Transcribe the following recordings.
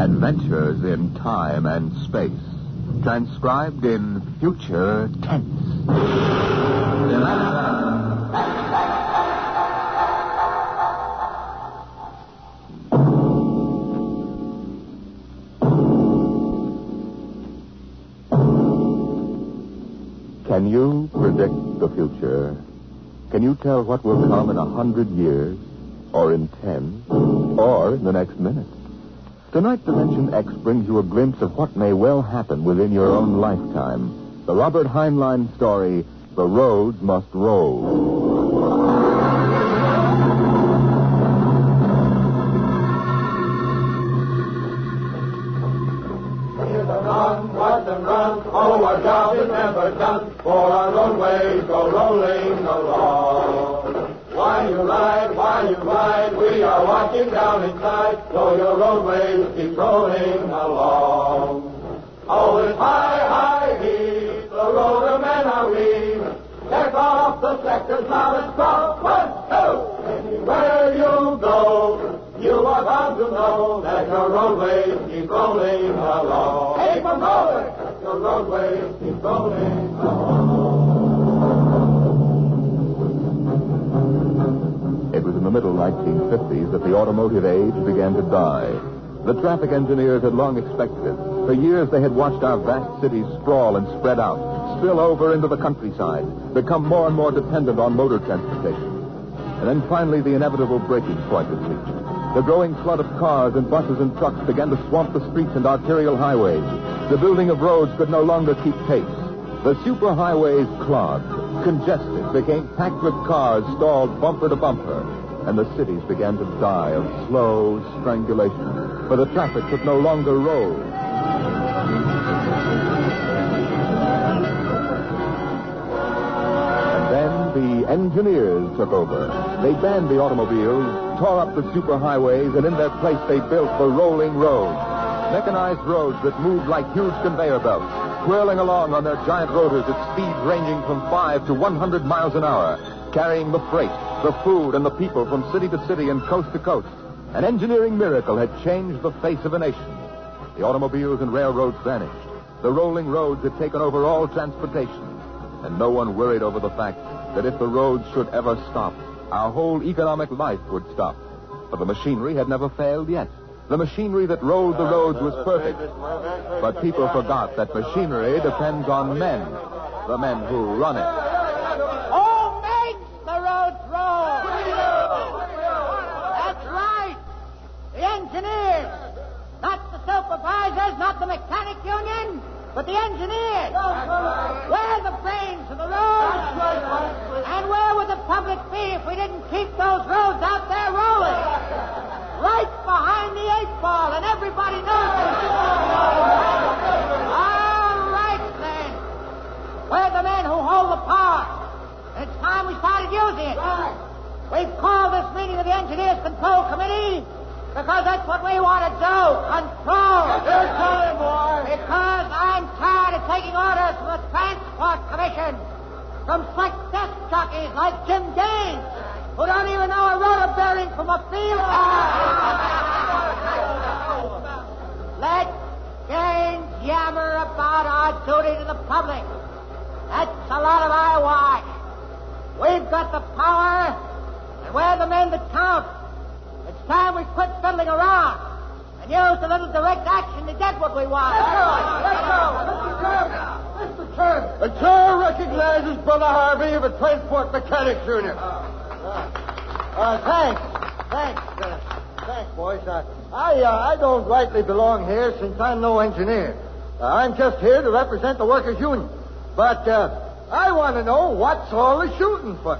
Adventures in Time and Space. Transcribed in future tense. Can you predict the future? Can you tell what will come in 100 years, or in 10, or in the next minute? Tonight, Dimension X brings you a glimpse of what may well happen within your own lifetime. The Robert Heinlein story, The Roads Must Roll. Run, oh, our job is never done, for our roadways go rolling along. While you ride, we are walking down inside, so your roadways keep rolling along. Oh, it's high, heave, the roadmen are we. Check off the sectors, now let's go. 1, 2, anywhere you go, you are bound to know that your roadways keep rolling along. Hey, from over! Your roadways keep rolling along. It was in the middle 1950s that the automotive age began to die. The traffic engineers had long expected it. For years they had watched our vast cities sprawl and spread out, spill over into the countryside, become more and more dependent on motor transportation. And then finally the inevitable breaking point was reached. The growing flood of cars and buses and trucks began to swamp the streets and arterial highways. The building of roads could no longer keep pace. The superhighways clogged, congested, became packed with cars stalled bumper to bumper, and the cities began to die of slow strangulation, for the traffic could no longer roll. And then the engineers took over. They banned the automobiles, tore up the superhighways, and in their place they built the rolling roads. Mechanized roads that moved like huge conveyor belts, whirling along on their giant rotors at speeds ranging from 5 to 100 miles an hour, carrying the freight, the food, and the people from city to city and coast to coast. An engineering miracle had changed the face of a nation. The automobiles and railroads vanished. The rolling roads had taken over all transportation. And no one worried over the fact that if the roads should ever stop, our whole economic life would stop. For the machinery had never failed yet. The machinery that rolled the roads was perfect. But people forgot that machinery depends on men, the men who run it. Who makes the roads roll? That's right. The engineers. Not the supervisors, not the mechanic union, but the engineers. We're the brains of the roads. And where would the public be if we didn't keep those roads out there rolling? Right behind the 8-ball, and everybody knows it. All right, then. We're the men who hold the power. And it's time we started using it. We've called this meeting of the Engineers Control Committee because that's what we want to do. Control. You're telling, boy. Because I'm tired of taking orders from the Transport Commission, from slick desk jockeys like Jim Gaines, who don't even know a rotor bearing from a field. Let Gaines yammer about our duty to the public. That's a lot of eyewash. We've got the power, and we're the men that count. It's time we quit fiddling around and use a little direct action to get what we want. Let's go. Mr. Kern. The chair recognizes Brother Harvey of the Transport Mechanics Union. Thanks, boys. I don't rightly belong here since I'm no engineer. I'm just here to represent the workers' union. But I want to know what's all the shooting for.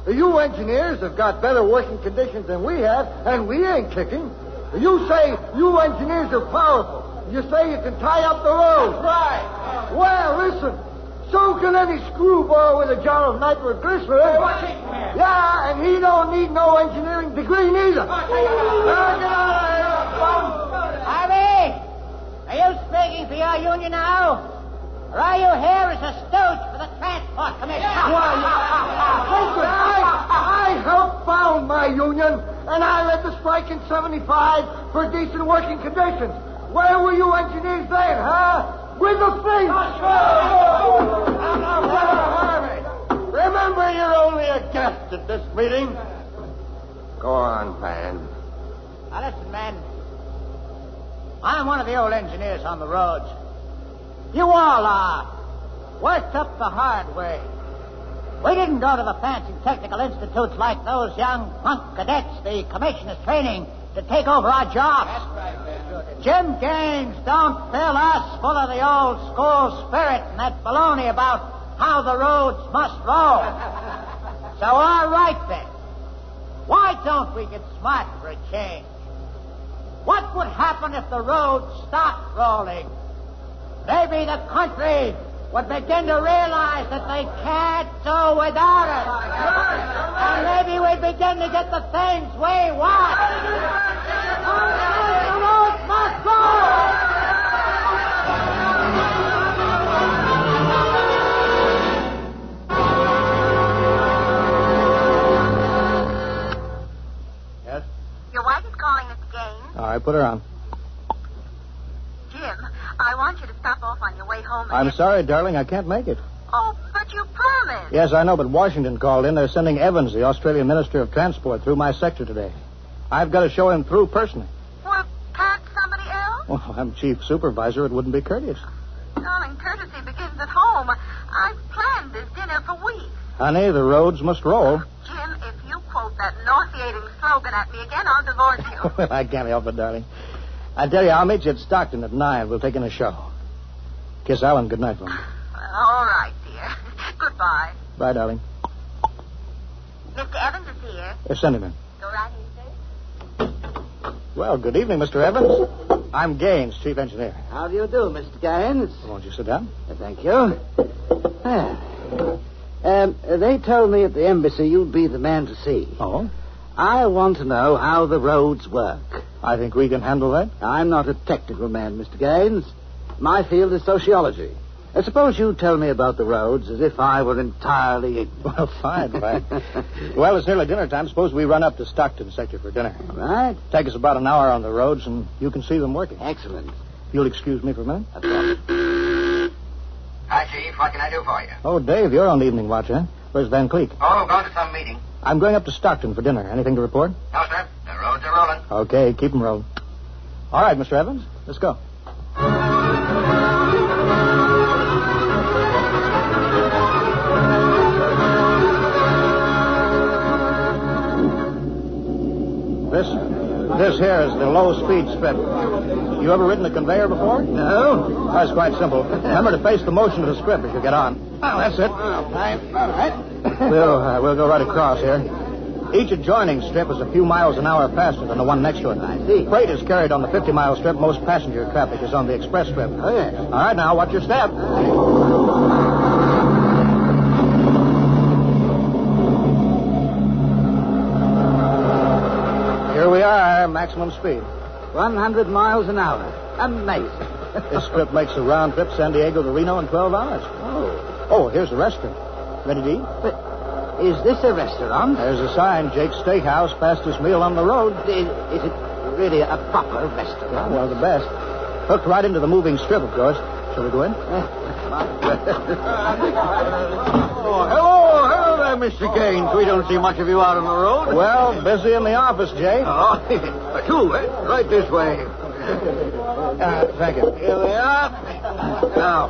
You engineers have got better working conditions than we have, and we ain't kicking. You say you engineers are powerful. You say you can tie up the road. That's right. Well, listen. So can any screwball with a jar of nitroglycerin. Yeah, and he don't need no engineering degree neither. Harvey, are you speaking for your union now? Or are you here as a stooge for the Transport Commission? Listen, I helped found my union, and I led the strike in 75 for decent working conditions. Where were you engineers then, huh? With the feet! Now, Harvey, remember you're only a guest at this meeting. Go on, Pan. Now, listen, men. I'm one of the old engineers on the roads. You all are. Worked up the hard way. We didn't go to the fancy technical institutes like those young punk cadets the commissioners training to take over our jobs. That's right, Jim Gaines don't fill us full of the old school spirit and that baloney about how the roads must roll. So, all right then. Why don't we get smart for a change? What would happen if the roads stopped rolling? Maybe the country would begin to realize that they can't do without it. And maybe we'd begin to get the things we want. The roads must roll! Yes? Your wife is calling, Mr. Gaines. All right, put her on. Jim, I want you to stop off on your way home. I'm sorry, darling, I can't make it. Oh, but you promised. Yes, I know, but Washington called in. They're sending Evans, the Australian Minister of Transport, through my sector today. I've got to show him through personally. Well, can't somebody else? Well, I'm chief supervisor. It wouldn't be courteous. Darling, courtesy begins at home. I've planned this dinner for weeks. Honey, the roads must roll. Jim, if you quote that nauseating slogan at me again, I'll divorce you. Well, I can't help it, darling. I tell you, I'll meet you at Stockton at 9. We'll take in a show. Kiss Alan good night for me. Well, all right, dear. Goodbye. Bye, darling. Mr. Evans is here. Send him in. Go right in, sir. Well, good evening, Mr. Evans. I'm Gaines, chief engineer. How do you do, Mr. Gaines? Won't you sit down? Thank you. They told me at the embassy you'd be the man to see. Oh? I want to know how the roads work. I think we can handle that. I'm not a technical man, Mr. Gaines. My field is sociology. Suppose you tell me about the roads as if I were entirely ignorant. Well, fine. Well, it's nearly dinner time. Suppose we run up to Stockton sector for dinner. All right. Take us about an hour on the roads, and you can see them working. Excellent. You'll excuse me for a minute? That's all. Hi, Chief. What can I do for you? Oh, Dave, you're on the evening watch, huh? Where's Van Cleek? Oh, going to some meeting. I'm going up to Stockton for dinner. Anything to report? No, sir. The roads are rolling. Okay, keep them rolling. All right, Mr. Evans, let's go. This here is the low-speed strip. You ever ridden a conveyor before? No. That's quite simple. Remember to face the motion of the strip as you get on. Oh, that's it. All right. We'll go right across here. Each adjoining strip is a few miles an hour faster than the one next to it. I see. Freight is carried on the 50-mile strip. Most passenger traffic is on the express strip. Oh, yes. All right, now, watch your step. Here we are, maximum speed. 100 miles an hour. Amazing. This strip makes a round trip San Diego to Reno in 12 hours. Oh, here's the restaurant. Ready to eat? But is this a restaurant? There's a sign, Jake's Steakhouse, fastest meal on the road. Is it really a proper restaurant? Well, the best. Hooked right into the moving strip, of course. Shall we go in? Hello there, Mr. Gaines. We don't see much of you out on the road. Well, busy in the office, Jake. Two, right this way. Thank you. Here we are. Now,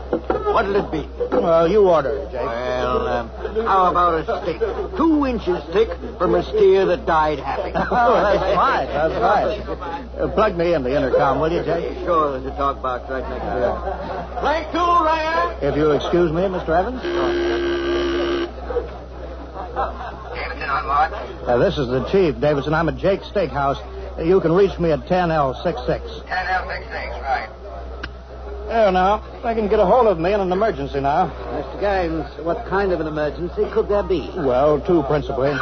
what'll it be? Well, you order it, Jake. Well, how about a steak? 2 inches thick from a steer that died happy. Oh, that's fine. That's right. Plug me in the intercom, will you, Jake? Sure, there's a talk box right next to it. Blank tool, Ryan. If you'll excuse me, Mr. Evans. Davidson on watch. This is the chief, Davidson. I'm at Jake's Steakhouse. You can reach me at 10L66. 10L66, right. There now. They can get a hold of me in an emergency now. Mr. Gaines, what kind of an emergency could there be? Well, 2 principally.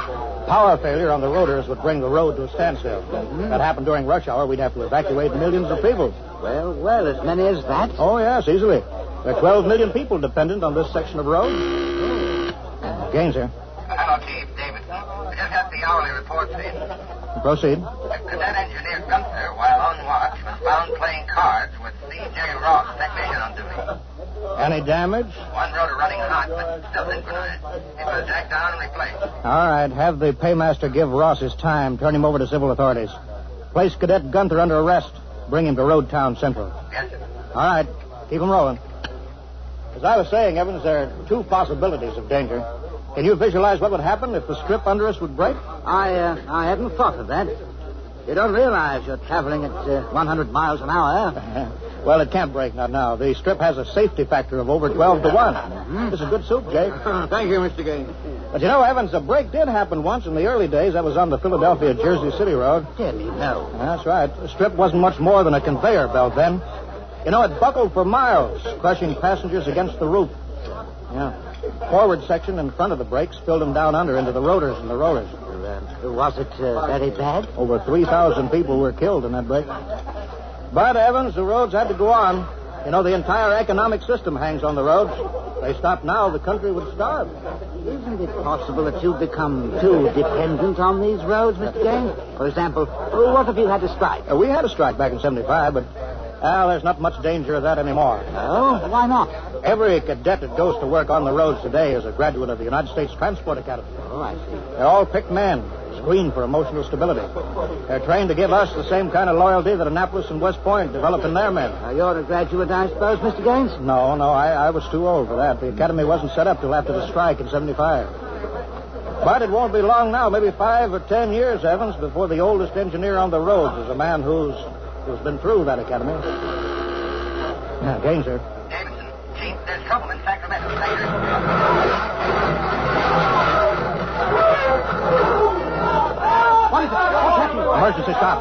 Power failure on the rotors would bring the road to a standstill. If that happened during rush hour, we'd have to evacuate millions of people. Well, as many as that? Oh, yes, easily. There are 12 million people dependent on this section of road. Gaines here. Hello, Chief. Davidson. I just got the hourly reports in. Proceed. Cadet engineer Gunther, while on watch, was found playing cards Jerry Ross, technician on duty. Any damage? One rotor running hot, but still synchronized. It was jacked down and replaced. All right, have the paymaster give Ross his time. Turn him over to civil authorities. Place Cadet Gunther under arrest. Bring him to Road Town Central. Yes, sir. All right, keep him rolling. As I was saying, Evans, there are two possibilities of danger. Can you visualize what would happen if the strip under us would break? I hadn't thought of that. You don't realize you're traveling at 100 miles an hour. Well, it can't break, not now. The strip has a safety factor of over 12 to 1. Mm-hmm. This is good soup, Jake. Thank you, Mr. Gaines. But you know, Evans, a break did happen once in the early days. That was on the Philadelphia-Jersey City Road. Did he? No. That's right. The strip wasn't much more than a conveyor belt then. You know, it buckled for miles, crushing passengers against the roof. Yeah. Forward section in front of the brakes filled them down under into the rotors and the rollers. Was it very bad? Over 3,000 people were killed in that break. But, Evans, the roads had to go on. You know, the entire economic system hangs on the roads. If they stopped now, the country would starve. Isn't it possible that you've become too dependent on these roads, Mr. Gaines? For example, what if you had to strike? We had a strike back in 75, but, there's not much danger of that anymore. Oh, why not? Every cadet that goes to work on the roads today is a graduate of the United States Transport Academy. Oh, I see. They're all picked men, screened for emotional stability. They're trained to give us the same kind of loyalty that Annapolis and West Point develop in their men. You're a graduate, I suppose, Mr. Gaines? No, I was too old for that. The academy wasn't set up till after the strike in 75. But it won't be long now, maybe 5 or 10 years, Evans, before the oldest engineer on the roads is a man who's been through that academy. Now, Gaines, sir. Davidson, Chief, there's trouble in Sacramento. What is it? What's happening? Emergency stop.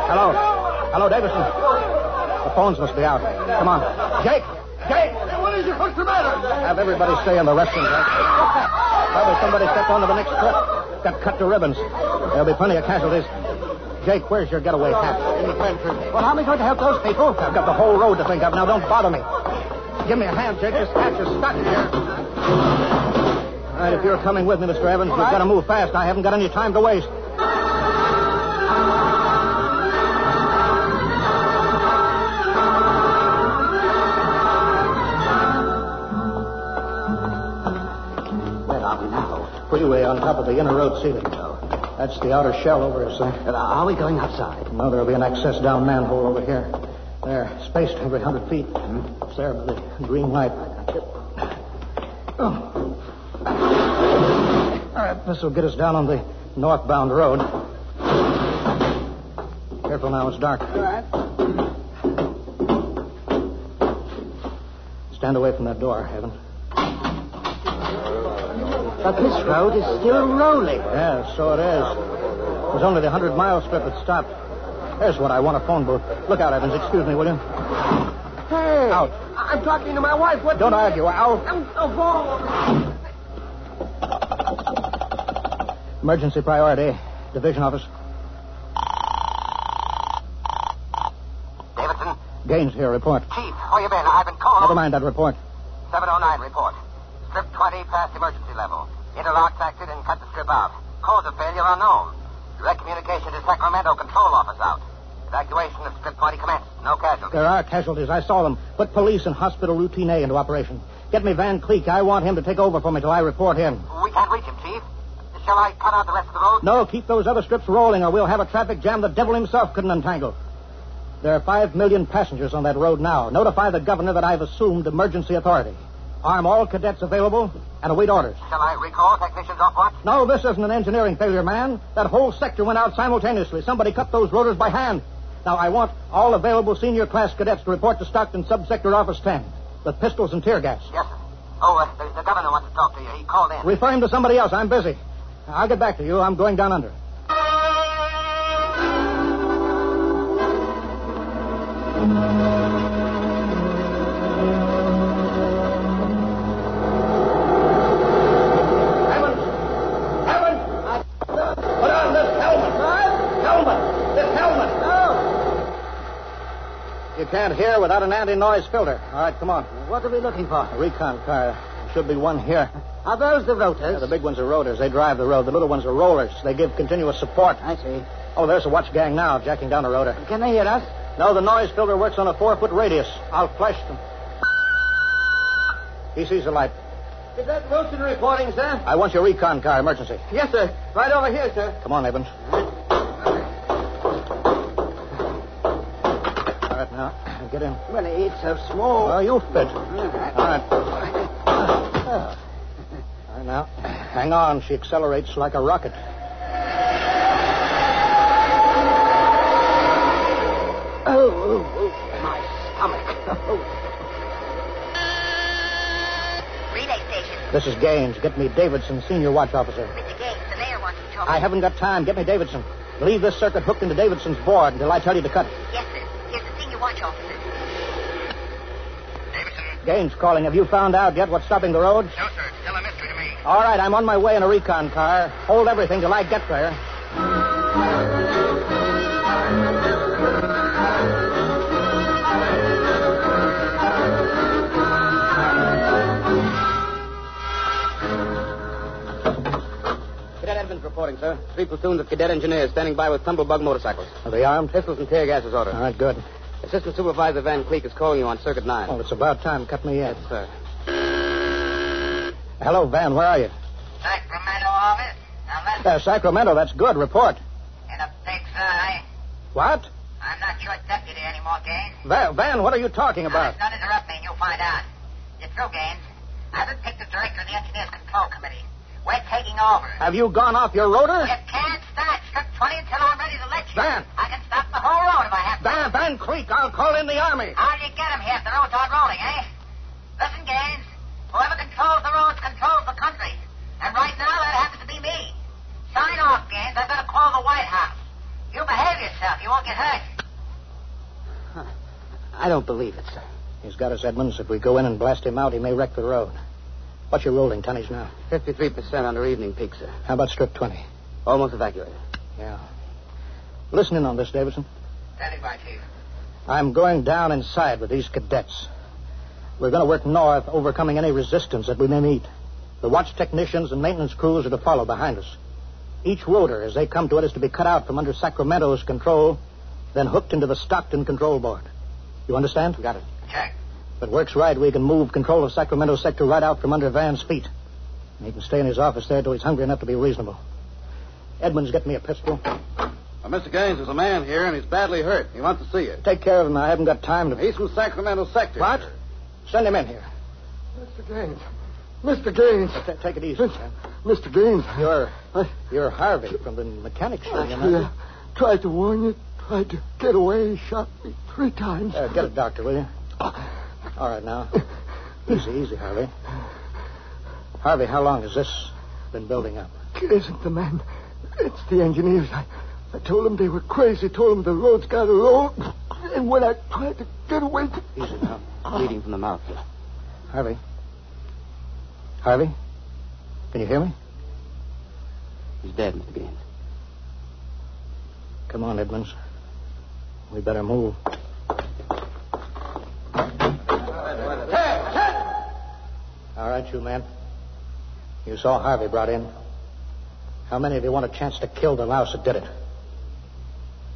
Hello, Davidson. The phones must be out. Come on. Jake! Hey, what is it? What's the matter? Have everybody stay in the restroom, Jake. What's that? Probably somebody stepped onto the next strip. Got cut to ribbons. There'll be plenty of casualties. Jake, where's your getaway hat? In the pantry. Well, how am I going to help those people? I've got the whole road to think of. Now, don't bother me. Give me a hand, Jake. This hatch is stuck here. All right, if you're coming with me, Mr. Evans, we've got to move fast. I haven't got any time to waste. Where are we now? Freeway on top of the inner road ceiling. That's the outer shell over us, sir. Are we going outside? No, there'll be an access down manhole over here. There, spaced every 100 feet. It's there by the green light. Oh. All right, this will get us down on the northbound road. Careful now, it's dark. All right. Stand away from that door, Evan. But this road is still rolling. Yeah, so it is. It was only the 100-mile strip that stopped. There's what I want, a phone booth. Look out, Evans. Excuse me, will you? Hey. Out. I'm talking to my wife. What? Don't argue. Out. Emergency priority. Division office. Davidson? Gaines here. Report. Chief, where you been? I've been calling. Never mind that report. 709 report. Strip 20 past emergency level. Interlock acted and cut the strip out. Cause of failure unknown. Direct communication to Sacramento control office out. Evacuation of strip 20 commenced. No casualties. There are casualties. I saw them. Put police and hospital routine A into operation. Get me Van Cleek. I want him to take over for me till I report in. We can't reach him, Chief. Shall I cut out the rest of the road? No, keep those other strips rolling or we'll have a traffic jam the devil himself couldn't untangle. There are 5 million passengers on that road now. Notify the governor that I've assumed emergency authority. Arm all cadets available and await orders. Shall I recall technicians off watch? No, this isn't an engineering failure, man. That whole sector went out simultaneously. Somebody cut those rotors by hand. Now, I want all available senior class cadets to report to Stockton Subsector Office 10 with pistols and tear gas. Yes, sir. Oh, the governor wants to talk to you. He called in. Refer him to somebody else. I'm busy. I'll get back to you. I'm going down under. You can't hear without an anti-noise filter. All right, come on. What are we looking for? A recon car. There should be one here. Are those the rotors? Yeah, the big ones are rotors. They drive the road. The little ones are rollers. They give continuous support. I see. Oh, there's a watch gang now, jacking down a rotor. Can they hear us? No, the noise filter works on a 4-foot radius. I'll flash them. He sees the light. Is that Wilson reporting, sir? I want your recon car, emergency. Yes, sir. Right over here, sir. Come on, Evans. All right, now, get in. Well, it's so small. Oh, you fit. All right. All right, now, hang on. She accelerates like a rocket. Oh, my stomach. Relay station. This is Gaines. Get me Davidson, senior watch officer. Mr. Gaines, the mayor wants to talk. I haven't got time. Get me Davidson. Leave this circuit hooked into Davidson's board until I tell you to cut it. Yes, sir. Here's the senior watch officer. Davidson? Gaines calling. Have you found out yet what's stopping the roads? No, sir. It's still a mystery to me. All right, I'm on my way in a recon car. Hold everything till I get there. Cadet Edmonds reporting, sir. 3 platoons of cadet engineers standing by with tumblebug motorcycles. Are they armed? Pistols and tear gas is ordered. All right, good. Assistant Supervisor Van Cleek is calling you on Circuit 9. Well, it's about time. Cut me in. Yes, sir. Hello, Van. Where are you? Sacramento office. Now listen, Sacramento. That's good. Report. in a big sigh. What? I'm not your deputy anymore, Gaines. Van, what are you talking about? Don't interrupt me and you'll find out. You're through, Gaines. I've been picked as director of the Engineers Control Committee. We're taking over. Have you gone off your rotor? You can't start Strip 20 until I'm ready to let you. Van! I can stop the whole road if I have to. Van Cleek, I'll call in the Army. How'd you get him here if the roads aren't rolling, eh? Listen, Gaines. Whoever controls the roads controls the country. And right now, that happens to be me. Sign off, Gaines. I've got to call the White House. You behave yourself. You won't get hurt. I don't believe it, sir. He's got us, Edmonds. If we go in and blast him out, he may wreck the road. What's your rolling tonnage now? 53% under evening peak, sir. How about strip 20? Almost evacuated. Yeah. Listen in on this, Davidson. Standing by, Chief. I'm going down inside with these cadets. We're going to work north, overcoming any resistance that we may meet. The watch technicians and maintenance crews are to follow behind us. Each rotor, as they come to it, is to be cut out from under Sacramento's control, then hooked into the Stockton control board. You understand? Got it. Check. If it works right, we can move control of Sacramento sector right out from under Van's feet. And he can stay in his office there till he's hungry enough to be reasonable. Edmonds, get me a pistol. Mr. Gaines, there's a man here, and he's badly hurt. He wants to see you. Take care of him. I haven't got time to... He's from Sacramento sector. What? Sir. Send him in here. Mr. Gaines. Mr. Gaines. Take it easy, man. Mr. Gaines. You're Harvey from the mechanics show, you know. Yeah. Tried to warn you. Tried to get away. Shot me 3 times. Get a doctor, will you? All right, now. Easy, Harvey. Harvey, how long has this been building up? It isn't the men. It's the engineers. I told them they were crazy. Told them the roads got to roll. And when I tried to get away... Easy now. Bleeding from the mouth, sir. Harvey? Can you hear me? He's dead, Mr. Gaines. Come on, Edmonds. We better move. All right, you men. You saw Harvey brought in. How many of you want a chance to kill the louse that did it?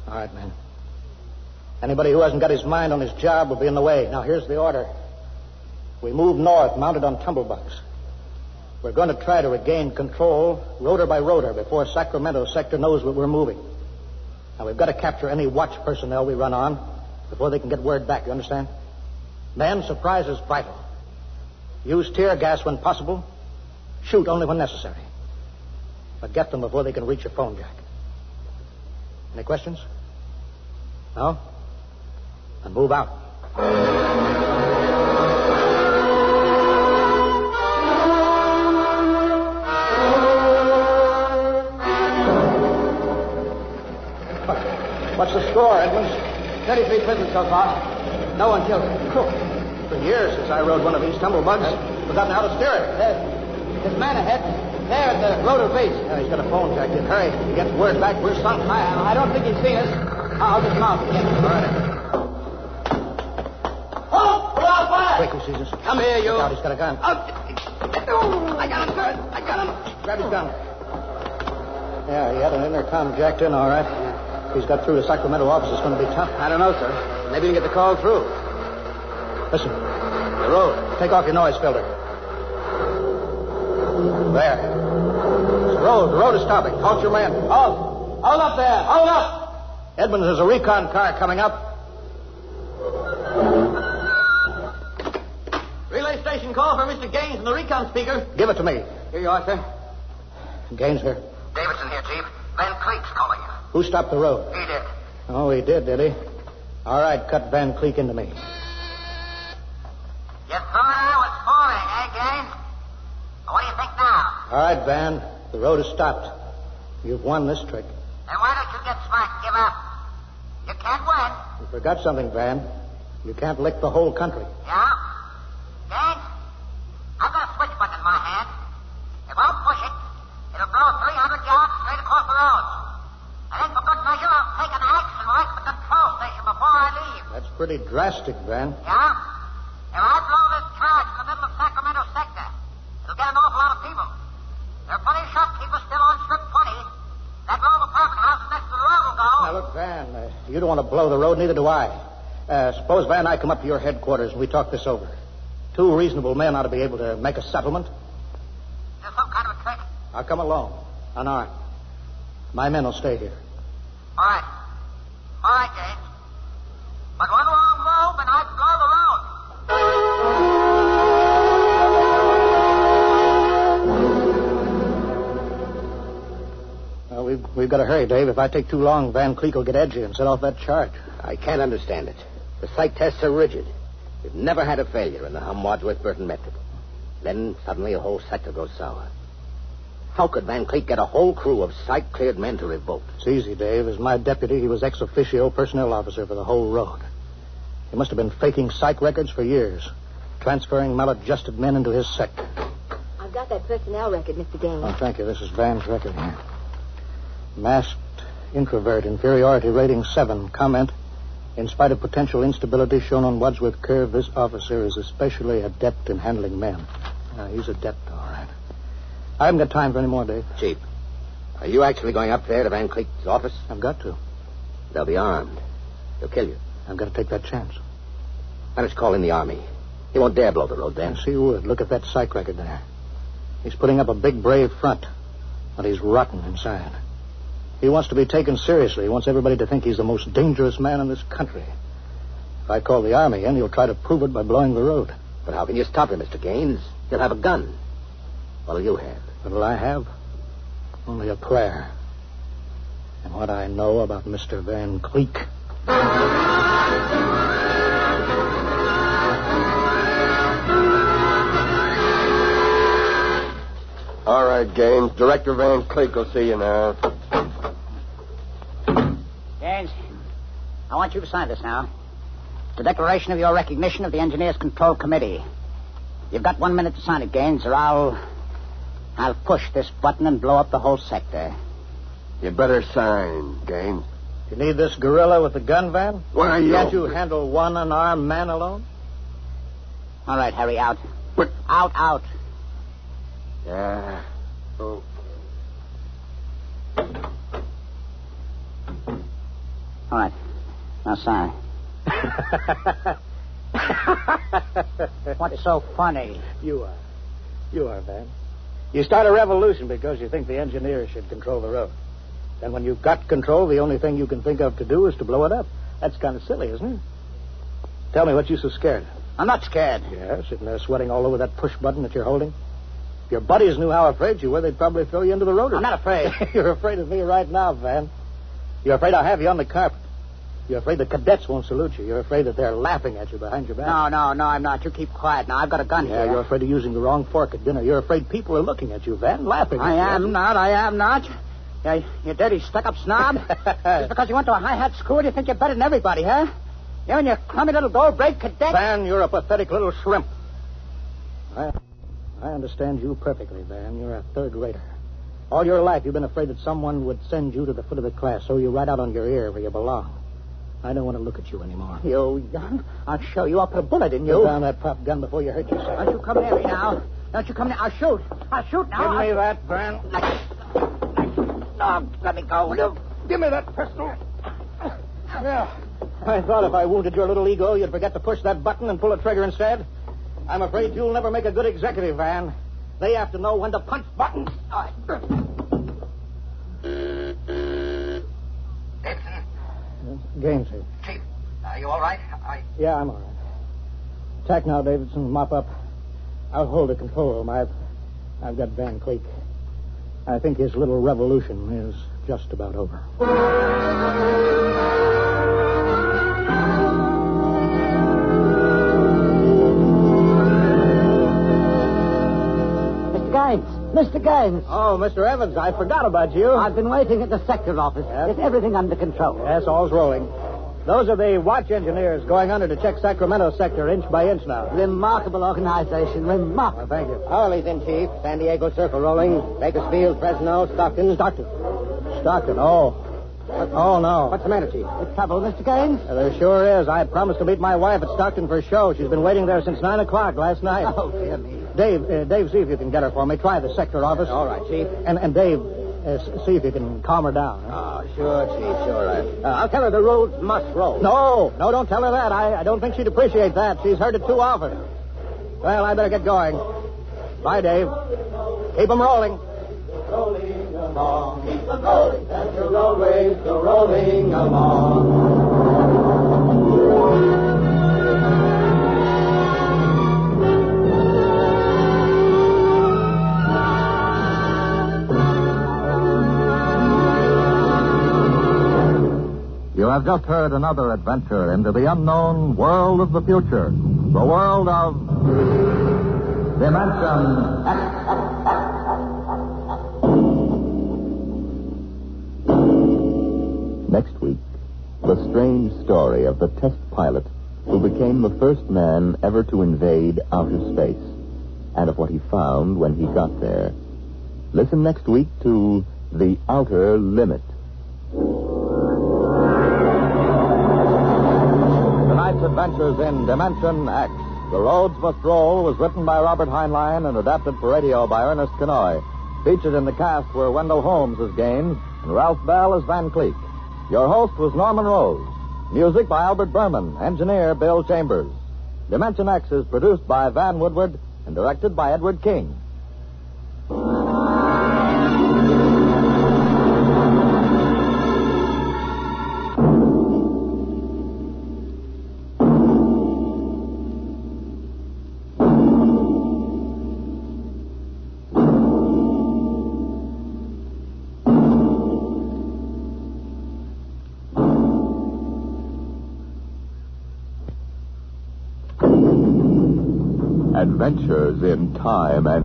All right, men. Anybody who hasn't got his mind on his job will be in the way. Now, here's the order. We move north, mounted on tumblebugs. We're going to try to regain control, rotor by rotor, before Sacramento sector knows what we're moving. Now, we've got to capture any watch personnel we run on before they can get word back, you understand? Men, surprise is vital. Use tear gas when possible. Shoot only when necessary. But get them before they can reach your phone jack. Any questions? No? Then move out. What's the score, Edmonds? 33 prisoners so far. No one killed. For years since I rode one of these tumblebugs, forgotten how to steer it. There's a man ahead. There at the rotor base. Yeah, he's got a phone jack in. Hurry. He gets word back. We're sunk. I don't think he's seen us. I'll just mount again. All right. Oh, pull out fire! Quick, he sees us. Come here, you. Look out, he's got a gun. I got him, sir. I got him. Grab his gun. Yeah, he had an intercom jacked in, all right. If he's got through to Sacramento office, it's going to be tough. I don't know, sir. Maybe we can get the call through. Listen. The road. Take off your noise filter. There. The road is stopping. Halt your men. Hold up there. Hold up. Edmonds, there's a recon car coming up. Relay station call for Mr. Gaines from the recon speaker. Give it to me. Here you are, sir. Gaines here. Davidson here, Chief. Van Cleek's calling you. Who stopped the road? He did. Oh, he did he? All right, cut Van Cleek into me. You thought I was fooling, eh, Gaines? What do you think now? All right, Van. The road is stopped. You've won this trick. Then why don't you get smart and give up? You can't win. You forgot something, Van. You can't lick the whole country. Yeah? Gaines, I've got a switch button in my hand. If I'll push it, it'll blow 300 yards straight across the roads. And then for good measure, I'll take an axe and wreck the control station before I leave. That's pretty drastic, Van. Yeah? If I blow this charge in the middle of Sacramento sector, it'll get an awful lot of people. There are plenty of shopkeepers still on strip 20. That row of apartment houses next to the road will go. Now, look, Van, you don't want to blow the road, neither do I. Suppose, Van, I come up to your headquarters and we talk this over. Two reasonable men ought to be able to make a settlement. Is there some kind of a trick? I'll come alone, unarmed. My men will stay here. All right. All right, James. But one wrong move and I'd blow the road. Well, we've got to hurry, Dave. If I take too long, Van Cleek will get edgy and set off that charge. I can't understand it. The psych tests are rigid. We've never had a failure in the Hum-Wadsworth-Burton method. Then suddenly a whole sector goes sour. How could Van Cleek get a whole crew of psych-cleared men to revolt? It's easy, Dave. As my deputy, he was ex officio personnel officer for the whole road. He must have been faking psych records for years, transferring maladjusted men into his sector. I've got that personnel record, Mr. Gaines. Oh, thank you. This is Van's record here. Masked introvert, inferiority rating 7. Comment: in spite of potential instability shown on Wadsworth Curve, this officer is especially adept in handling men. He's adept, all right. I haven't got time for any more, Dave. Chief, are you actually going up there to Van Cleek's office? I've got to. They'll be armed. They'll kill you. I've got to take that chance. Why don't you call in the army? He won't dare blow the road then. Yes, he would. Look at that psych record there. He's putting up a big, brave front, but he's rotten inside. He wants to be taken seriously. He wants everybody to think he's the most dangerous man in this country. If I call the army in, he'll try to prove it by blowing the road. But how can you stop him, Mr. Gaines? He'll have a gun. What'll you have? What'll I have? Only a prayer. And what I know about Mr. Van Cleek. All right, Gaines. Director Van Cleek will see you now. Gaines, I want you to sign this now. It's a declaration of your recognition of the Engineers Control Committee. You've got 1 minute to sign it, Gaines, or I'll push this button and blow up the whole sector. You better sign, Gaines. You need this gorilla with the gun, Van? Why, Can't you handle one unarmed man alone? All right, Harry, out. What? Out. Yeah. Oh. All right. Now sign. What's so funny? You are, Van. You start a revolution because you think the engineers should control the road. Then when you've got control, the only thing you can think of to do is to blow it up. That's kind of silly, isn't it? Tell me what you're so scared of. I'm not scared. Yeah, sitting there sweating all over that push button that you're holding. If your buddies knew how afraid you were, they'd probably throw you into the road. I'm not afraid. You're afraid of me right now, Van. You're afraid I'll have you on the carpet. You're afraid the cadets won't salute you. You're afraid that they're laughing at you behind your back. No, I'm not. You keep quiet now. I've got a gun here. Yeah, you're afraid of using the wrong fork at dinner. You're afraid people are looking at you, Van, laughing at you. I am not. Yeah, you dirty, stuck-up snob. Just because you went to a high-hat school, you think you're better than everybody, huh? You and your crummy little gold-braid cadet. Van, you're a pathetic little shrimp. I understand you perfectly, Van. You're a third-rater. All your life, you've been afraid that someone would send you to the foot of the class, so you right out on your ear where you belong. I don't want to look at you anymore. I'll show you. I'll put a bullet in you. Put down that pop gun before you hurt yourself. Don't you come near me now. Don't you come near. I'll shoot now. Give me that, Van. No, let me go. Give me that pistol. Yeah. I thought if I wounded your little ego, you'd forget to push that button and pull a trigger instead. I'm afraid you'll never make a good executive, Van. They have to know when to punch buttons. Davidson. Gaines here. Chief, are you all right? Yeah, I'm all right. Attack now, Davidson. Mop up. I'll hold the control room. I've got Van Cleek. I think his little revolution is just about over. Mr. Gaines. Oh, Mr. Evans, I forgot about you. I've been waiting at the sector office. Yes? Is everything under control? Yes, all's rolling. Those are the watch engineers going under to check Sacramento sector inch by inch now. Remarkable organization. Remarkable. Well, thank you. Howley's in, Chief. San Diego Circle rolling. Bakersfield, Fresno, Stockton. Stockton. Oh, no. What's the matter, Chief? The trouble, Mr. Gaines? There sure is. I promised to meet my wife at Stockton for a show. She's been waiting there since 9 o'clock last night. Oh, dear me. Dave, see if you can get her for me. Try the sector office. All right, Chief. And Dave, see if you can calm her down. Oh, sure, Chief, sure. I'll tell her the roads must roll. No, don't tell her that. I don't think she'd appreciate that. She's heard it too often. Well, I better get going. Bye, Dave. Keep 'em rolling. Rolling along, keep them rolling, and your roadways go rolling along. You have just heard another adventure into the unknown world of the future. The world of Dimension X. Next week, the strange story of the test pilot who became the first man ever to invade outer space, and of what he found when he got there. Listen next week to The Outer Limit. Tonight's adventures in Dimension X. The Roads Must Roll was written by Robert Heinlein and adapted for radio by Ernest Kenoy. Featured in the cast were Wendell Holmes as Gaines and Ralph Bell as Van Cleek. Your host was Norman Rose. Music by Albert Berman. Engineer Bill Chambers. Dimension X is produced by Van Woodward and directed by Edward King. Adventures in time and